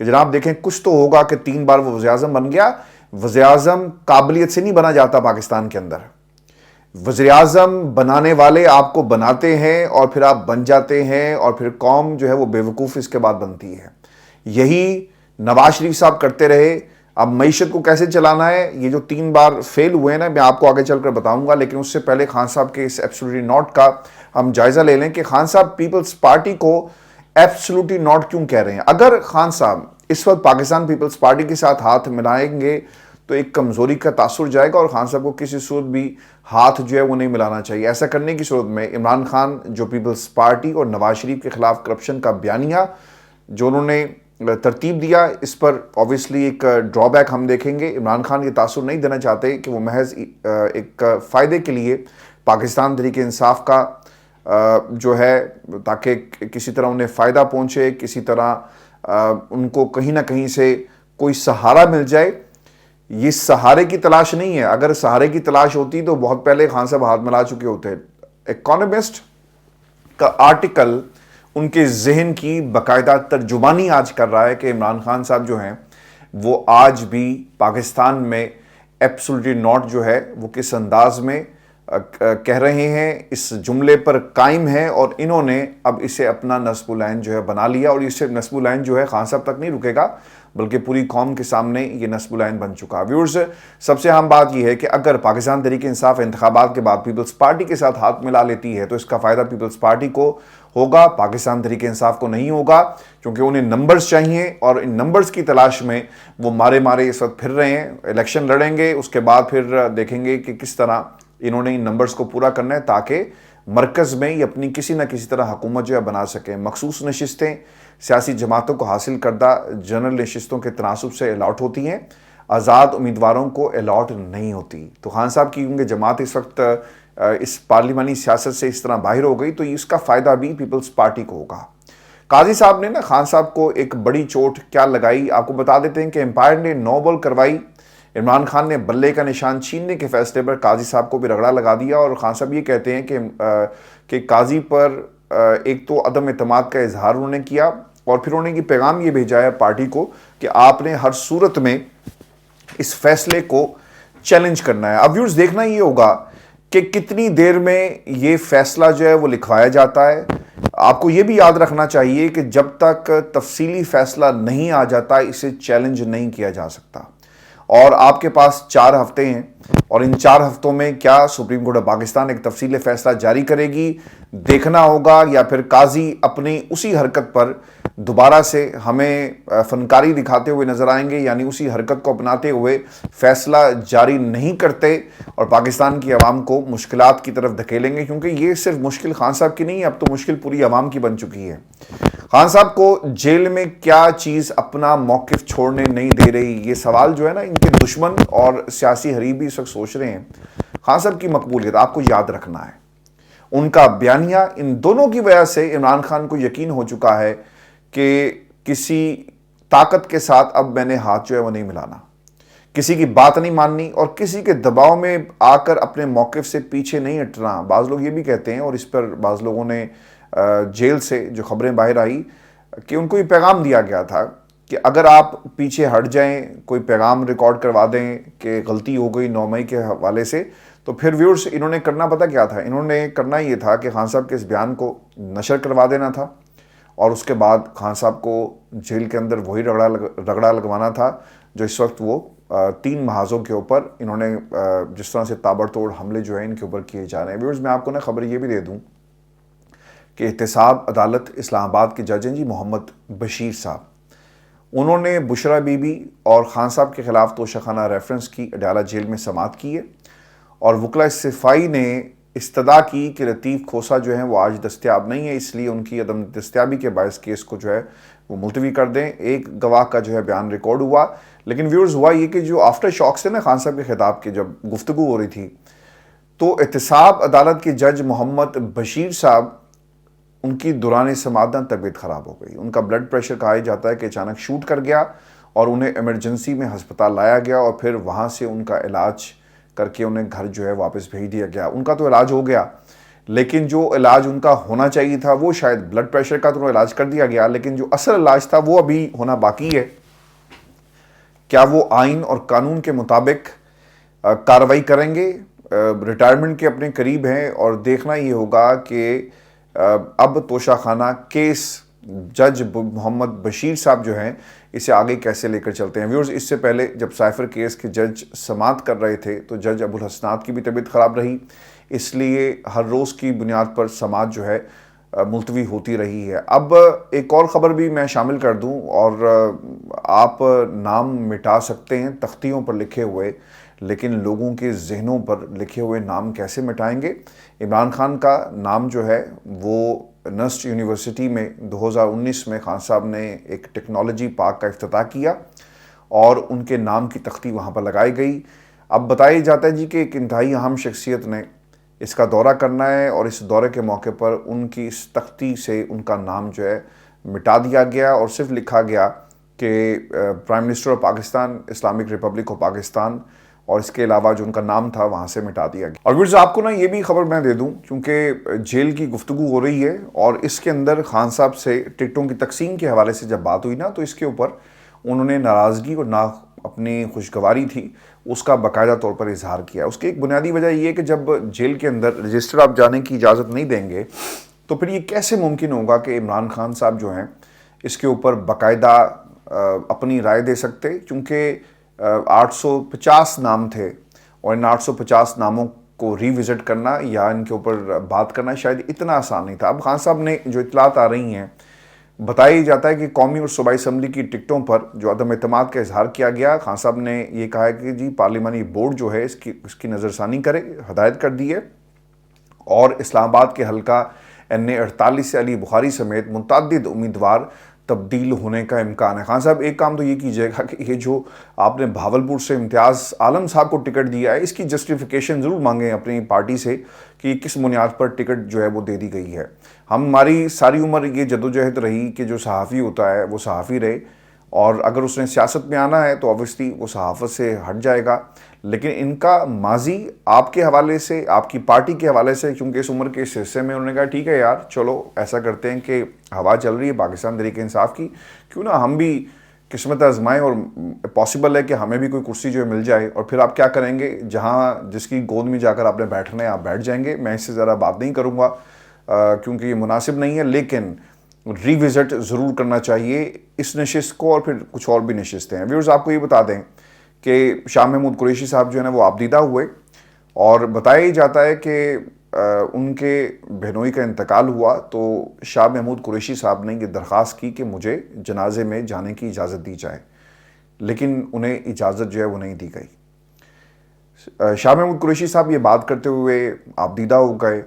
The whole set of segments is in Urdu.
کہ جناب دیکھیں کچھ تو ہوگا کہ 3 بار وہ وزیر اعظم بن گیا. وزیر اعظم قابلیت سے نہیں بنا جاتا پاکستان کے اندر. وزیر اعظم بنانے والے آپ کو بناتے ہیں اور پھر آپ بن جاتے ہیں اور پھر قوم جو ہے وہ بے وقوف اس کے بعد بنتی ہے. یہی نواز شریف صاحب کرتے رہے. اب معیشت کو کیسے چلانا ہے, یہ جو 3 بار فیل ہوئے نا, میں آپ کو آگے چل کر بتاؤں گا. لیکن اس سے پہلے خان صاحب کے اس ایبسولوٹلی ناٹ کا ہم جائزہ لے لیں کہ خان صاحب پیپلز پارٹی کو ایبسولوٹلی ناٹ کیوں کہہ رہے ہیں. اگر خان صاحب اس وقت پاکستان پیپلز پارٹی کے ساتھ ہاتھ ملائیں گے تو ایک کمزوری کا تاثر جائے گا, اور خان صاحب کو کسی صورت بھی ہاتھ جو ہے وہ نہیں ملانا چاہیے. ایسا کرنے کی صورت میں عمران خان جو پیپلز پارٹی اور نواز شریف کے خلاف کرپشن کا بیانیہ جو انہوں نے ترتیب دیا, اس پر اوبیسلی ایک ڈرا بیک ہم دیکھیں گے. عمران خان یہ تاثر نہیں دینا چاہتے کہ وہ محض ایک فائدے کے لیے پاکستان تحریک انصاف کا جو ہے, تاکہ کسی طرح انہیں فائدہ پہنچے, کسی طرح ان کو کہیں نہ کہیں سے کوئی سہارا مل جائے. یہ سہارے کی تلاش نہیں ہے. اگر سہارے کی تلاش ہوتی تو بہت پہلے خان صاحب ہاتھ ملا چکے ہوتے. اکانومسٹ کا آرٹیکل ان کے ذہن کی باقاعدہ ترجمانی آج کر رہا ہے کہ عمران خان صاحب جو ہیں وہ آج بھی پاکستان میں ایبسولوٹلی ناٹ جو ہے وہ کس انداز میں کہہ رہے ہیں, اس جملے پر قائم ہیں, اور انہوں نے اب اسے اپنا نصب العین جو ہے بنا لیا. اور اسے نصب العین جو ہے خان صاحب تک نہیں رکے گا بلکہ پوری قوم کے سامنے یہ نصب العین بن چکا. ویورز, سب سے اہم بات یہ ہے کہ اگر پاکستان تحریک انصاف انتخابات کے بعد پیپلز پارٹی کے ساتھ ہاتھ ملا لیتی ہے تو اس کا فائدہ پیپلز پارٹی کو ہوگا, پاکستان تحریک انصاف کو نہیں ہوگا, کیونکہ انہیں نمبرز چاہیے اور ان نمبرز کی تلاش میں وہ مارے اس وقت پھر رہے ہیں. الیکشن لڑیں گے, اس کے بعد پھر دیکھیں گے کہ کس طرح انہوں نے ان نمبرز کو پورا کرنا ہے تاکہ مرکز میں یہ اپنی کسی نہ کسی طرح حکومت جو ہے بنا سکیں. مخصوص نشستیں سیاسی جماعتوں کو حاصل کردہ جنرل نشستوں کے تناسب سے الاٹ ہوتی ہیں, آزاد امیدواروں کو الاٹ نہیں ہوتی. تو خان صاحب کی کیونکہ جماعت اس وقت اس پارلیمانی سیاست سے اس طرح باہر ہو گئی تو اس کا فائدہ بھی پیپلز پارٹی کو ہوگا. قاضی صاحب نے نا خان صاحب کو ایک بڑی چوٹ کیا لگائی آپ کو بتا دیتے ہیں کہ امپائر نے 9 بال کروائی. عمران خان نے بلے کا نشان چھیننے کے فیصلے پر قاضی صاحب کو بھی رگڑا لگا دیا, اور خان صاحب یہ کہتے ہیں کہ قاضی پر ایک تو عدم اعتماد کا اظہار انہوں نے کیا, اور پھر انہوں نے یہ پیغام یہ بھیجا ہے پارٹی کو کہ آپ نے ہر صورت میں اس فیصلے کو چیلنج کرنا ہے. اب ویورز دیکھنا یہ ہوگا کہ کتنی دیر میں یہ فیصلہ جو ہے وہ لکھوایا جاتا ہے. آپ کو یہ بھی یاد رکھنا چاہیے کہ جب تک تفصیلی فیصلہ نہیں آ جاتا اسے چیلنج نہیں کیا جا سکتا, اور آپ کے پاس 4 ہفتے ہیں, اور ان 4 ہفتوں میں کیا سپریم کورٹ آف پاکستان ایک تفصیلی فیصلہ جاری کرے گی دیکھنا ہوگا, یا پھر قاضی اپنی اسی حرکت پر دوبارہ سے ہمیں فنکاری دکھاتے ہوئے نظر آئیں گے, یعنی اسی حرکت کو اپناتے ہوئے فیصلہ جاری نہیں کرتے اور پاکستان کی عوام کو مشکلات کی طرف دھکیلیں گے. کیونکہ یہ صرف مشکل خان صاحب کی نہیں ہے, اب تو مشکل پوری عوام کی بن چکی ہے. خان صاحب کو جیل میں کیا چیز اپنا موقف چھوڑنے نہیں دے رہی, یہ سوال جو ہے نا ان کے دشمن اور سیاسی حریف بھی اس وقت سوچ رہے ہیں. خان صاحب کی مقبولیت آپ کو یاد رکھنا ہے, ان کا بیانیہ, ان دونوں کی وجہ سے عمران خان کو یقین ہو چکا ہے کہ کسی طاقت کے ساتھ اب میں نے ہاتھ جو ہے وہ نہیں ملانا, کسی کی بات نہیں ماننی, اور کسی کے دباؤ میں آ کر اپنے موقف سے پیچھے نہیں ہٹنا. بعض لوگ یہ بھی کہتے ہیں, اور اس پر بعض لوگوں نے جیل سے جو خبریں باہر آئی کہ ان کو یہ پیغام دیا گیا تھا کہ اگر آپ پیچھے ہٹ جائیں, کوئی پیغام ریکارڈ کروا دیں کہ غلطی ہو گئی 9 مئی کے حوالے سے, تو پھر ویورز انہوں نے کرنا پتہ کیا تھا, انہوں نے کرنا یہ تھا کہ خان صاحب کے اس بیان کو نشر کروا دینا تھا, اور اس کے بعد خان صاحب کو جیل کے اندر وہی رگڑا لگوانا تھا جو اس وقت وہ 3 محاذوں کے اوپر انہوں نے جس طرح سے تابڑ توڑ حملے جو ہیں ان کے اوپر کیے جا رہے ہیں. ویورز میں آپ کو نا خبر یہ بھی دے دوں کہ احتساب عدالت اسلام آباد کے جج ہیں جی محمد بشیر صاحب, انہوں نے بشرا بی بی اور خان صاحب کے خلاف توشہ ریفرنس کی اڈیالہ جیل میں سماعت کی ہے, اور وکلاء صفائی نے استدعا کی کہ لطیف کھوسہ جو ہیں وہ آج دستیاب نہیں ہے, اس لیے ان کی عدم دستیابی کے باعث کیس کو جو ہے وہ ملتوی کر دیں. ایک گواہ کا جو ہے بیان ریکارڈ ہوا, لیکن ویورز ہوا یہ کہ جو آفٹر شاکس تھے نا خان صاحب کے خطاب کے, جب گفتگو ہو رہی تھی تو احتساب عدالت کے جج محمد بشیر صاحب ان کی دوران سماعت طبیعت خراب ہو گئی. ان کا بلڈ پریشر کہا جاتا ہے کہ اچانک شوٹ کر گیا, اور انہیں ایمرجنسی میں ہسپتال لایا گیا, اور پھر وہاں سے ان کا علاج کر کے انہیں گھر جو ہے واپس بھیج دیا گیا. ان کا تو علاج ہو گیا, لیکن جو علاج ان کا ہونا چاہیے تھا وہ شاید بلڈ پریشر کا تو علاج کر دیا گیا، لیکن جو اصل علاج تھا وہ ابھی ہونا باقی ہے۔ کیا وہ آئین اور قانون کے مطابق کارروائی کریں گے؟ ریٹائرمنٹ کے اپنے قریب ہیں اور دیکھنا یہ ہوگا کہ اب توشہ خانہ کیس جج محمد بشیر صاحب جو ہیں اسے آگے کیسے لے کر چلتے ہیں۔ ویورز، اس سے پہلے جب سائفر کیس کے جج سماعت کر رہے تھے تو جج ابو الحسنات کی بھی طبیعت خراب رہی، اس لیے ہر روز کی بنیاد پر سماعت جو ہے ملتوی ہوتی رہی ہے۔ اب ایک اور خبر بھی میں شامل کر دوں، اور آپ نام مٹا سکتے ہیں تختیوں پر لکھے ہوئے، لیکن لوگوں کے ذہنوں پر لکھے ہوئے نام کیسے مٹائیں گے؟ عمران خان کا نام جو ہے وہ نسٹ یونیورسٹی میں 2019 میں خان صاحب نے ایک ٹیکنالوجی پارک کا افتتاح کیا اور ان کے نام کی تختی وہاں پر لگائی گئی۔ اب بتایا جاتا ہے جی کہ ایک انتہائی اہم شخصیت نے اس کا دورہ کرنا ہے، اور اس دورے کے موقع پر ان کی اس تختی سے ان کا نام جو ہے مٹا دیا گیا، اور صرف لکھا گیا کہ prime minister of Pakistan, Islamic republic of Pakistan, اور اس کے علاوہ جو ان کا نام تھا وہاں سے مٹا دیا گیا۔ اور ویورز، آپ کو نا یہ بھی خبر میں دے دوں، کیونکہ جیل کی گفتگو ہو رہی ہے اور اس کے اندر خان صاحب سے ٹکٹوں کی تقسیم کے حوالے سے جب بات ہوئی نا تو اس کے اوپر انہوں نے ناراضگی اور اپنی خوشگواری تھی اس کا باقاعدہ طور پر اظہار کیا۔ اس کی ایک بنیادی وجہ یہ ہے کہ جب جیل کے اندر رجسٹر آپ جانے کی اجازت نہیں دیں گے تو پھر یہ کیسے ممکن ہوگا کہ عمران خان صاحب جو ہیں اس کے اوپر باقاعدہ اپنی رائے دے سکتے، کیونکہ 850 نام تھے اور ان 850 ناموں کو ری وزٹ کرنا یا ان کے اوپر بات کرنا شاید اتنا آسان نہیں تھا۔ اب خان صاحب نے جو اطلاعات آ رہی ہیں، بتایا جاتا ہے کہ قومی اور صوبائی اسمبلی کی ٹکٹوں پر جو عدم اعتماد کا اظہار کیا گیا، خان صاحب نے یہ کہا ہے کہ جی پارلیمانی بورڈ جو ہے اس کی نظر ثانی کرے، ہدایت کر دی ہے، اور اسلام آباد کے حلقہ NA 48 سے علی بخاری سمیت متعدد امیدوار تبدیل ہونے کا امکان ہے۔ خان صاحب ایک کام تو یہ کیجئے گا کہ یہ جو آپ نے بھاولپور سے امتیاز عالم صاحب کو ٹکٹ دیا ہے اس کی جسٹیفیکیشن ضرور مانگیں اپنی پارٹی سے کہ کس بنیاد پر ٹکٹ جو ہے وہ دے دی گئی ہے۔ ہماری ساری عمر یہ جدوجہد رہی کہ جو صحافی ہوتا ہے وہ صحافی رہے، اور اگر اس نے سیاست میں آنا ہے تو اوبویسلی وہ صحافت سے ہٹ جائے گا، لیکن ان کا ماضی آپ کے حوالے سے، آپ کی پارٹی کے حوالے سے، چونکہ اس عمر کے اس حصے میں انہوں نے کہا ٹھیک ہے یار چلو ایسا کرتے ہیں کہ ہوا چل رہی ہے پاکستان تحریک انصاف کی، کیوں نہ ہم بھی قسمت آزمائیں اور پاسبل ہے کہ ہمیں بھی کوئی کرسی جو ہے مل جائے، اور پھر آپ کیا کریں گے، جہاں جس کی گود میں جا کر آپ نے بیٹھنا ہے آپ بیٹھ جائیں گے۔ میں اس سے ذرا بات نہیں کروں گا کیونکہ یہ مناسب نہیں ہے، لیکن ری وزٹ ضرور کرنا چاہیے اس نشست کو، اور پھر کچھ اور بھی نشستیں ہیں۔ ویورز، آپ کو یہ بتا دیں کہ شاہ محمود قریشی صاحب جو ہے نا وہ آبدیدہ ہوئے، اور بتایا ہی جاتا ہے کہ ان کے بہنوئی کا انتقال ہوا تو شاہ محمود قریشی صاحب نے یہ درخواست کی کہ مجھے جنازے میں جانے کی اجازت دی جائے، لیکن انہیں اجازت جو ہے وہ نہیں دی گئی۔ شاہ محمود قریشی صاحب یہ بات کرتے ہوئے آبدیدہ ہو گئے۔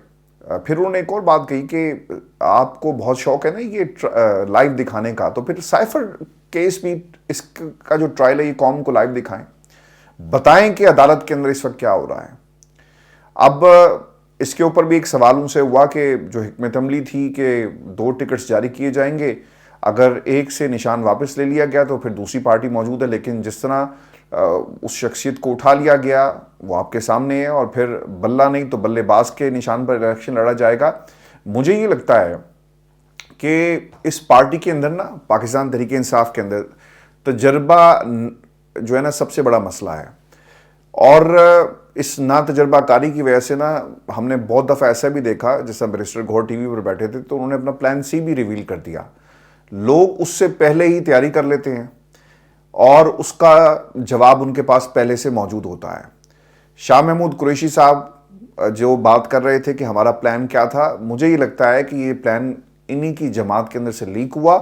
پھر انہوں نے ایک اور بات کہی کہ آپ کو بہت شوق ہے نا یہ لائیو دکھانے کا، تو پھر سائفر کیس بھی اس کا جو ٹرائل ہے یہ قوم کو لائیو دکھائیں، بتائیں کہ عدالت کے اندر اس وقت کیا ہو رہا ہے۔ اب اس کے اوپر بھی ایک سوال ان سے ہوا کہ جو حکمت عملی تھی کہ 2 ٹکٹس جاری کیے جائیں گے، اگر ایک سے نشان واپس لے لیا گیا تو پھر دوسری پارٹی موجود ہے، لیکن جس طرح اس شخصیت کو اٹھا لیا گیا وہ آپ کے سامنے ہے، اور پھر بلہ نہیں تو بلے باز کے نشان پر الیکشن لڑا جائے گا۔ مجھے یہ لگتا ہے کہ اس پارٹی کے اندر نا، پاکستان تحریک انصاف کے اندر تجربہ جو ہے نا سب سے بڑا مسئلہ ہے، اور اس ناتجربہ کاری کی وجہ سے نا ہم نے بہت دفعہ ایسا بھی دیکھا، جیسا بیرسٹر گھور ٹی وی پر بیٹھے تھے تو انہوں نے اپنا پلان سی بھی ریویل کر دیا۔ لوگ اس سے پہلے ہی تیاری کر لیتے ہیں اور اس کا جواب ان کے پاس پہلے سے موجود ہوتا ہے۔ شاہ محمود قریشی صاحب جو بات کر رہے تھے کہ ہمارا پلان کیا تھا، مجھے یہ لگتا ہے کہ یہ پلان انہی کی جماعت کے اندر سے لیک ہوا،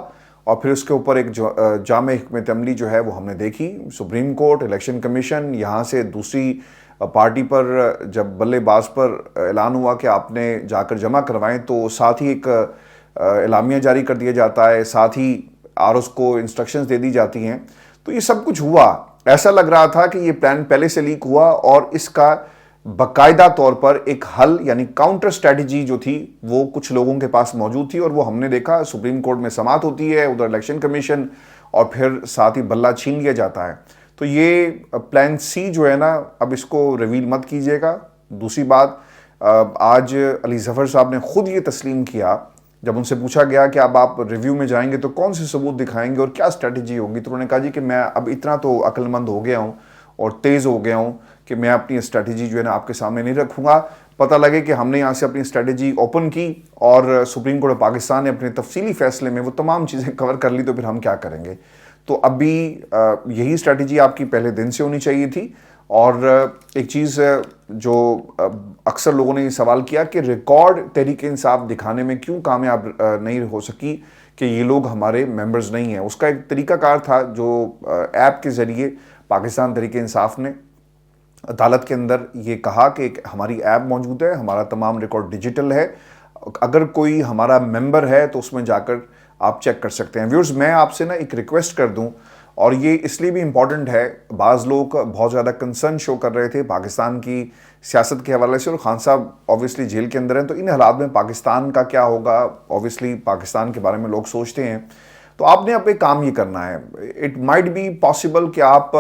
اور پھر اس کے اوپر ایک جامع حکمت عملی جو ہے وہ ہم نے دیکھی، سپریم کورٹ، الیکشن کمیشن، یہاں سے دوسری پارٹی پر جب بلے باز پر اعلان ہوا کہ آپ نے جا کر جمع کروائیں تو ساتھ ہی ایک اعلامیہ جاری کر دیا جاتا ہے، ساتھ ہی ROs کو انسٹرکشنز دے دی جاتی ہیں۔ تو یہ سب کچھ ہوا، ایسا لگ رہا تھا کہ یہ پلان پہلے سے لیک ہوا، اور اس کا باقاعدہ طور پر ایک حل یعنی کاؤنٹر سٹریٹجی جو تھی وہ کچھ لوگوں کے پاس موجود تھی، اور وہ ہم نے دیکھا سپریم کورٹ میں سماعت ہوتی ہے، ادھر الیکشن کمیشن، اور پھر ساتھ ہی بلہ چھین لیا جاتا ہے۔ تو یہ پلان سی جو ہے نا اب اس کو ریویل مت کیجیے گا۔ دوسری بات، آج علی ظفر صاحب نے خود یہ تسلیم کیا جب ان سے پوچھا گیا کہ اب آپ ریویو میں جائیں گے تو کون سے ثبوت دکھائیں گے اور کیا اسٹریٹجی ہوگی، تو انہوں نے کہا جی کہ میں اب اتنا تو عقل مند ہو گیا ہوں اور تیز ہو گیا ہوں کہ میں اپنی اسٹریٹجی جو ہے نا آپ کے سامنے نہیں رکھوں گا. پتہ لگے کہ ہم نے یہاں سے اپنی اسٹریٹجی اوپن کی اور سپریم کورٹ آف پاکستان نے اپنے تفصیلی فیصلے میں وہ تمام چیزیں کور کر لی، تو پھر ہم کیا کریں گے. تو ابھی یہی اسٹریٹجی آپ کی پہلے دن سے ہونی چاہیے تھی. اور ایک چیز جو اکثر لوگوں نے یہ سوال کیا کہ ریکارڈ تحریک انصاف دکھانے میں کیوں کامیاب نہیں ہو سکی کہ یہ لوگ ہمارے ممبرز نہیں ہیں، اس کا ایک طریقہ کار تھا جو ایپ کے ذریعے پاکستان تحریک انصاف نے عدالت کے اندر یہ کہا کہ ہماری ایپ موجود ہے، ہمارا تمام ریکارڈ ڈیجیٹل ہے، اگر کوئی ہمارا ممبر ہے تو اس میں جا کر آپ چیک کر سکتے ہیں. ویورز، میں آپ سے نا ایک ریکویسٹ کر دوں، اور یہ اس لیے بھی امپورٹنٹ ہے، بعض لوگ بہت زیادہ کنسرن شو کر رہے تھے پاکستان کی سیاست کے حوالے سے، اور خان صاحب اوبویسلی جیل کے اندر ہیں، تو ان حالات میں پاکستان کا کیا ہوگا، اوبویسلی پاکستان کے بارے میں لوگ سوچتے ہیں. تو آپ نے اب ایک کام یہ کرنا ہے، اٹ مائٹ بی پاسبل کہ آپ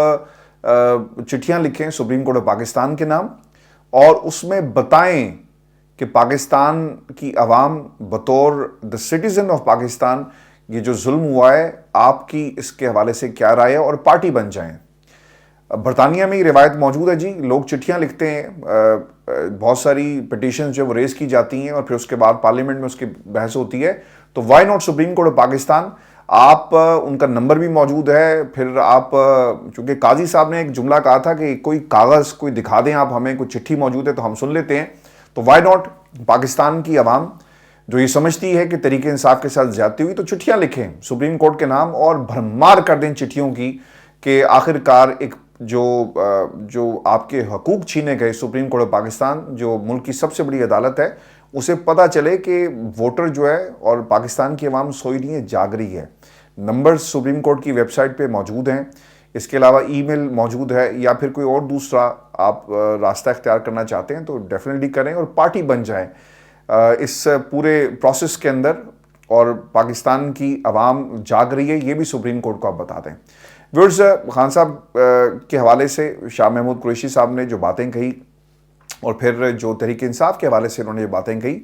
چٹھیاں لکھیں سپریم کورٹ آف پاکستان کے نام اور اس میں بتائیں کہ پاکستان کی عوام بطور دا سٹیزن آف پاکستان یہ جو ظلم ہوا ہے آپ کی اس کے حوالے سے کیا رائے ہے، اور پارٹی بن جائیں. برطانیہ میں یہ روایت موجود ہے جی، لوگ چٹھیاں لکھتے ہیں، بہت ساری پٹیشنز جو وہ ریز کی جاتی ہیں اور پھر اس کے بعد پارلیمنٹ میں اس کی بحث ہوتی ہے. تو why not Supreme Court of Pakistan, آپ ان کا نمبر بھی موجود ہے. پھر آپ چونکہ قاضی صاحب نے ایک جملہ کہا تھا کہ کوئی کاغذ کوئی دکھا دیں آپ ہمیں، کوئی چٹھی موجود ہے تو ہم سن لیتے ہیں. تو وائی ناٹ پاکستان کی عوام جو یہ سمجھتی ہے کہ تحریک انصاف کے ساتھ زیادتی ہوئی، تو چٹھیاں لکھیں سپریم کورٹ کے نام اور بھرمار کر دیں چٹھیوں کی کہ آخر کار ایک جو آپ کے حقوق چھینے گئے سپریم کورٹ آف پاکستان جو ملک کی سب سے بڑی عدالت ہے، اسے پتہ چلے کہ ووٹر جو ہے اور پاکستان کی عوام سوئی نہیں ہے، جاگ رہی ہے. نمبر سپریم کورٹ کی ویب سائٹ پہ موجود ہیں، اس کے علاوہ ای میل موجود ہے، یا پھر کوئی اور دوسرا آپ راستہ اختیار کرنا چاہتے ہیں تو ڈیفینیٹلی کریں اور پارٹی بن جائیں اس پورے پروسیس کے اندر. اور پاکستان کی عوام جاگ رہی ہے، یہ بھی سپریم کورٹ کو آپ بتا دیں. ویورز، خان صاحب کے حوالے سے شاہ محمود قریشی صاحب نے جو باتیں کہی اور پھر جو تحریک انصاف کے حوالے سے انہوں نے یہ باتیں کہی،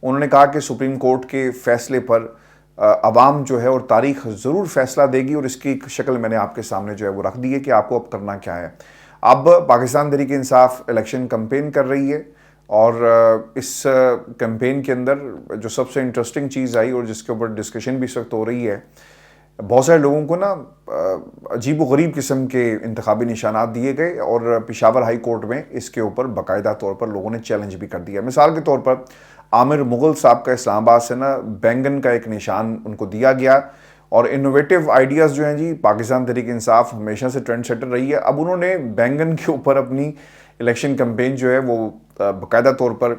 انہوں نے کہا کہ سپریم کورٹ کے فیصلے پر عوام جو ہے اور تاریخ ضرور فیصلہ دے گی، اور اس کی ایک شکل میں نے آپ کے سامنے جو ہے وہ رکھ دی ہے کہ آپ کو اب کرنا کیا ہے. اب پاکستان تحریک انصاف الیکشن کمپین کر رہی ہے، اور اس کمپین کے اندر جو سب سے انٹرسٹنگ چیز آئی اور جس کے اوپر ڈسکشن بھی اس وقت ہو رہی ہے، بہت سارے لوگوں کو نا عجیب و غریب قسم کے انتخابی نشانات دیے گئے، اور پشاور ہائی کورٹ میں اس کے اوپر باقاعدہ طور پر لوگوں نے چیلنج بھی کر دیا. مثال کے طور پر عامر مغل صاحب کا اسلام آباد سے نا بینگن کا ایک نشان ان کو دیا گیا، اور انوویٹیو آئیڈیاز جو ہیں جی، پاکستان تحریک انصاف ہمیشہ سے ٹرینڈ سیٹر رہی ہے. اب انہوں نے بینگن کے اوپر اپنی الیکشن کمپین جو ہے وہ باقاعدہ طور پر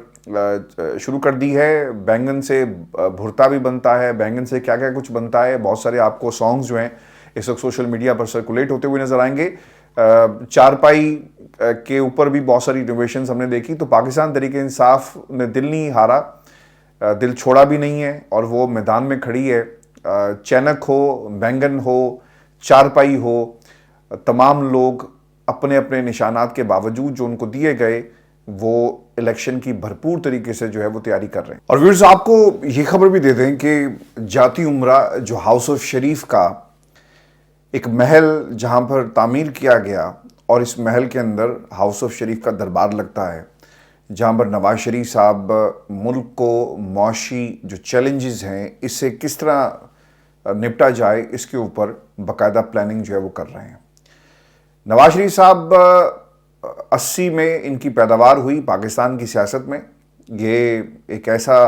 شروع کر دی ہے. بینگن سے بھرتا بھی بنتا ہے، بینگن سے کیا کیا کچھ بنتا ہے. بہت سارے آپ کو سانگز جو ہیں اس وقت سوشل میڈیا پر سرکولیٹ ہوتے ہوئے نظر آئیں گے. چارپائی کے اوپر بھی بہت ساری انوویشنز ہم نے دیکھی. تو پاکستان تحریک انصاف نے دل نہیں ہارا، دل چھوڑا بھی نہیں ہے، اور وہ میدان میں کھڑی ہے. چینک ہو، بینگن ہو، چارپائی ہو، تمام لوگ اپنے اپنے نشانات کے باوجود جو ان کو دیے گئے وہ الیکشن کی بھرپور طریقے سے جو ہے وہ تیاری کر رہے ہیں. اور ویورز، آپ کو یہ خبر بھی دے دیں کہ جاتی عمرہ جو ہاؤس آف شریف کا ایک محل جہاں پر تعمیر کیا گیا، اور اس محل کے اندر ہاؤس آف شریف کا دربار لگتا ہے، جہاں پر نواز شریف صاحب ملک کو معاشی جو چیلنجز ہیں اس سے کس طرح نپٹا جائے، اس کے اوپر باقاعدہ پلاننگ جو ہے وہ کر رہے ہیں. نواز شریف صاحب 80 میں ان کی پیداوار ہوئی پاکستان کی سیاست میں. یہ ایک ایسا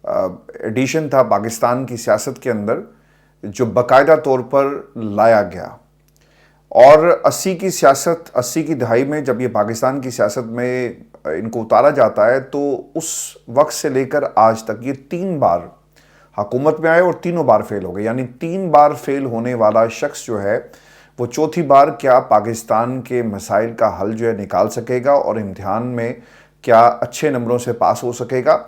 ایڈیشن تھا پاکستان کی سیاست کے اندر جو باقاعدہ طور پر لایا گیا. اور 80 کی سیاست، 80 کی دہائی میں جب یہ پاکستان کی سیاست میں ان کو اتارا جاتا ہے، تو اس وقت سے لے کر آج تک یہ 3 بار حکومت میں آئے اور تینوں بار فیل ہو گئے. یعنی 3 بار فیل ہونے والا شخص جو ہے وہ چوتھی بار کیا پاکستان کے مسائل کا حل جو ہے نکال سکے گا، اور امتحان میں کیا اچھے نمبروں سے پاس ہو سکے گا.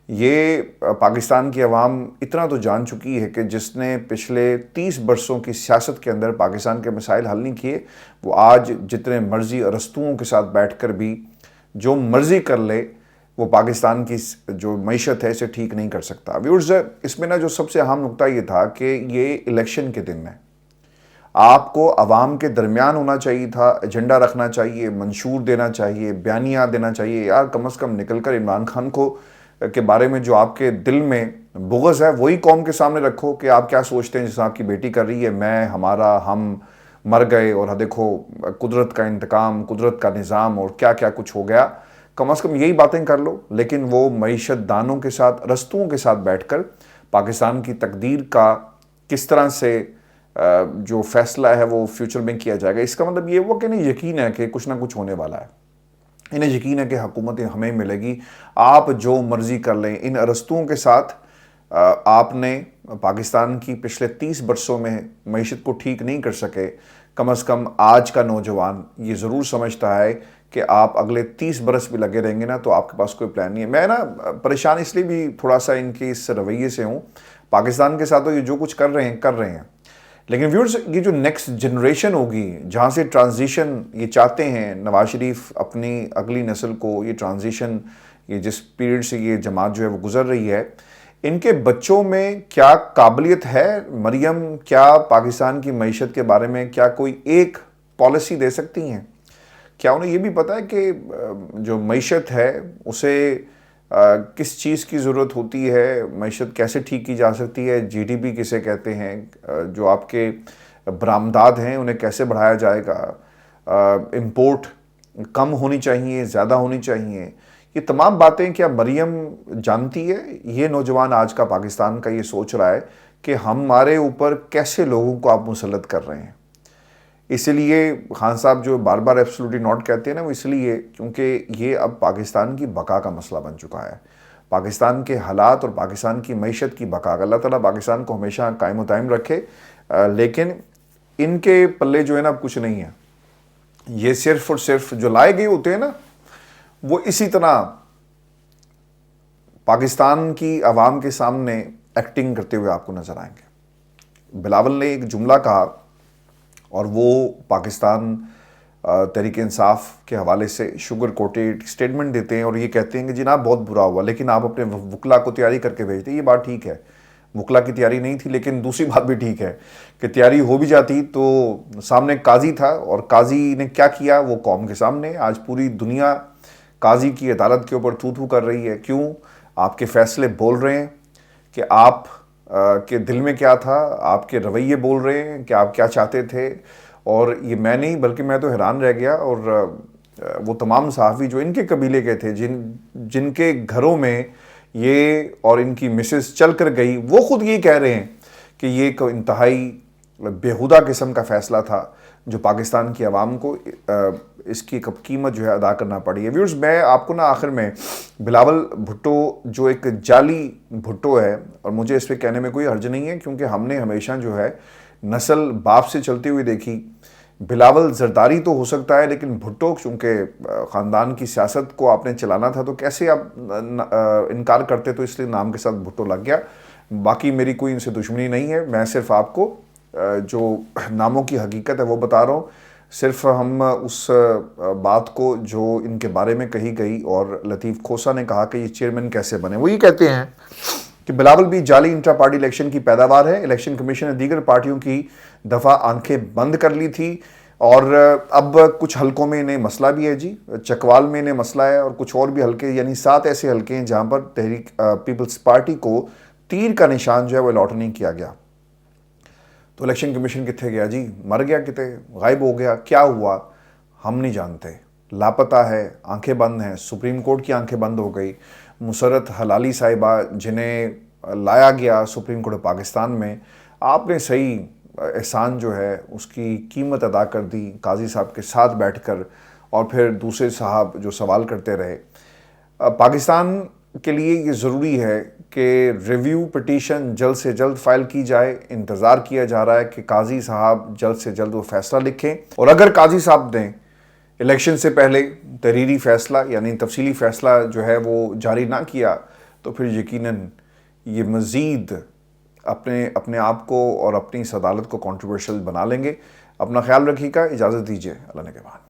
یہ پاکستان کی عوام اتنا تو جان چکی ہے کہ جس نے پچھلے 30 برسوں کی سیاست کے اندر پاکستان کے مسائل حل نہیں کیے، وہ آج جتنے مرضی ارسطوؤں کے ساتھ بیٹھ کر بھی جو مرضی کر لے، وہ پاکستان کی جو معیشت ہے اسے ٹھیک نہیں کر سکتا. ویورز، اس میں جو سب سے اہم نقطہ یہ تھا کہ یہ الیکشن کے دن ہے، آپ کو عوام کے درمیان ہونا چاہیے تھا، ایجنڈا رکھنا چاہیے، منشور دینا چاہیے، بیانیہ دینا چاہیے. یار کم از کم نکل کر عمران خان کو کے بارے میں جو آپ کے دل میں بغض ہے وہی قوم کے سامنے رکھو کہ آپ کیا سوچتے ہیں جیسا آپ کی بیٹی کر رہی ہے، میں، ہمارا، ہم مر گئے اور دیکھو قدرت کا انتقام، قدرت کا نظام اور کیا کیا کچھ ہو گیا. کم از کم یہی باتیں کر لو. لیکن وہ معیشت دانوں کے ساتھ، رستوں کے ساتھ بیٹھ کر پاکستان کی تقدیر کا کس طرح سے جو فیصلہ ہے وہ فیوچر میں کیا جائے گا، اس کا مطلب یہ ہوا کہ انہیں یقین ہے کہ کچھ نہ کچھ ہونے والا ہے. انہیں یقین ہے کہ حکومت ہمیں ملے گی، آپ جو مرضی کر لیں. ان ارسطوؤں کے ساتھ آپ نے پاکستان کی پچھلے 30 برسوں میں معیشت کو ٹھیک نہیں کر سکے. کم از کم آج کا نوجوان یہ ضرور سمجھتا ہے کہ آپ اگلے 30 برس بھی لگے رہیں گے نا تو آپ کے پاس کوئی پلان نہیں ہے. میں پریشان اس لیے بھی تھوڑا سا ان کے اس رویے سے ہوں. پاکستان کے ساتھ تو یہ جو کچھ کر رہے ہیں. لیکن ویورز، یہ جو نیکسٹ جنریشن ہوگی جہاں سے ٹرانزیشن یہ چاہتے ہیں نواز شریف اپنی اگلی نسل کو، یہ ٹرانزیشن، یہ جس پیریڈ سے یہ جماعت جو ہے وہ گزر رہی ہے، ان کے بچوں میں کیا قابلیت ہے؟ مریم کیا پاکستان کی معیشت کے بارے میں کیا کوئی ایک پالیسی دے سکتی ہیں؟ کیا انہیں یہ بھی پتہ ہے کہ جو معیشت ہے اسے کس چیز کی ضرورت ہوتی ہے، معیشت کیسے ٹھیک کی جا سکتی ہے، جی ڈی پی کسے کہتے ہیں، جو آپ کے برآمدات ہیں انہیں کیسے بڑھایا جائے گا، امپورٹ کم ہونی چاہیے، زیادہ ہونی چاہیے، یہ تمام باتیں کیا مریم جانتی ہے؟ یہ نوجوان آج کا پاکستان کا یہ سوچ رہا ہے کہ ہمارے اوپر کیسے لوگوں کو آپ مسلط کر رہے ہیں. اسی لیے خان صاحب جو بار بار ایبسولوٹلی ناٹ کہتے ہیں نا، وہ اس لیے کیونکہ یہ اب پاکستان کی بقا کا مسئلہ بن چکا ہے. پاکستان کے حالات اور پاکستان کی معیشت کی بقا. اللہ تعالیٰ پاکستان کو ہمیشہ قائم و دائم رکھے. لیکن ان کے پلے جو ہے نا اب کچھ نہیں ہے. یہ صرف اور صرف جو لائے گئے ہوتے ہیں نا وہ اسی طرح پاکستان کی عوام کے سامنے ایکٹنگ کرتے ہوئے آپ کو نظر آئیں گے. بلاول نے ایک جملہ کہا اور وہ پاکستان تحریک انصاف کے حوالے سے شوگر کوٹیڈ سٹیٹمنٹ دیتے ہیں اور یہ کہتے ہیں کہ جناب بہت برا ہوا لیکن آپ اپنے وکلا کو تیاری کر کے بھیجتے. یہ بات ٹھیک ہے، وکلا کی تیاری نہیں تھی، لیکن دوسری بات بھی ٹھیک ہے کہ تیاری ہو بھی جاتی تو سامنے قاضی تھا اور قاضی نے کیا کیا وہ قوم کے سامنے. آج پوری دنیا قاضی کی عدالت کے اوپر تھو کر رہی ہے. کیوں؟ آپ کے فیصلے بول رہے ہیں کہ آپ کے دل میں کیا تھا، آپ کے رویے بول رہے ہیں کہ آپ کیا چاہتے تھے. اور یہ میں نہیں بلکہ میں تو حیران رہ گیا، اور وہ تمام صحافی جو ان کے قبیلے کے تھے، جن کے گھروں میں یہ اور ان کی مسز چل کر گئی، وہ خود یہ کہہ رہے ہیں کہ یہ ایک انتہائی بیہودہ قسم کا فیصلہ تھا جو پاکستان کی عوام کو اس کی قیمت جو ہے ادا کرنا پڑی ہے. ویورز، میں آپ کو آخر میں بلاول بھٹو جو ایک جعلی بھٹو ہے، اور مجھے اس پہ کہنے میں کوئی حرج نہیں ہے کیونکہ ہم نے ہمیشہ جو ہے نسل باپ سے چلتی ہوئی دیکھی. بلاول زرداری تو ہو سکتا ہے لیکن بھٹو چونکہ خاندان کی سیاست کو آپ نے چلانا تھا تو کیسے آپ انکار کرتے، تو اس لیے نام کے ساتھ بھٹو لگ گیا. باقی میری کوئی ان سے دشمنی نہیں ہے، میں صرف آپ کو جو ناموں کی حقیقت ہے وہ بتا رہا ہوں. صرف ہم اس بات کو جو ان کے بارے میں کہی گئی اور لطیف کھوسہ نے کہا کہ یہ چیئرمین کیسے بنے، وہ یہ کہتے ہیں کہ بلاول بھی جعلی انٹرا پارٹی الیکشن کی پیداوار ہے. الیکشن کمیشن نے دیگر پارٹیوں کی دفعہ آنکھیں بند کر لی تھی اور اب کچھ حلقوں میں انہیں مسئلہ بھی ہے جی. چکوال میں انہیں مسئلہ ہے اور کچھ اور بھی حلقے، یعنی 7 ایسے حلقے ہیں جہاں پر تحریک پیپلز پارٹی کو تیر کا نشان جو ہے وہ الاٹ نہیں کیا گیا. تو الیکشن کمیشن کتنے گیا جی؟ مر گیا، کتے غائب ہو گیا، کیا ہوا ہم نہیں جانتے، لاپتہ ہے، آنکھیں بند ہیں. سپریم کورٹ کی آنکھیں بند ہو گئی. مسرت حلالی صاحبہ جنہیں لایا گیا سپریم کورٹ پاکستان میں، آپ نے صحیح احسان جو ہے اس کی قیمت ادا کر دی قاضی صاحب کے ساتھ بیٹھ کر، اور پھر دوسرے صاحب جو سوال کرتے رہے. پاکستان کے لیے یہ ضروری ہے کہ ریویو پٹیشن جلد سے جلد فائل کی جائے. انتظار کیا جا رہا ہے کہ قاضی صاحب جلد سے جلد وہ فیصلہ لکھیں، اور اگر قاضی صاحب نے الیکشن سے پہلے تحریری فیصلہ یعنی تفصیلی فیصلہ جو ہے وہ جاری نہ کیا تو پھر یقیناً یہ مزید اپنے آپ کو اور اپنی اس عدالت کو کنٹروورشل بنا لیں گے. اپنا خیال رکھیے گا، اجازت دیجیے، اللہ نے کے بعد.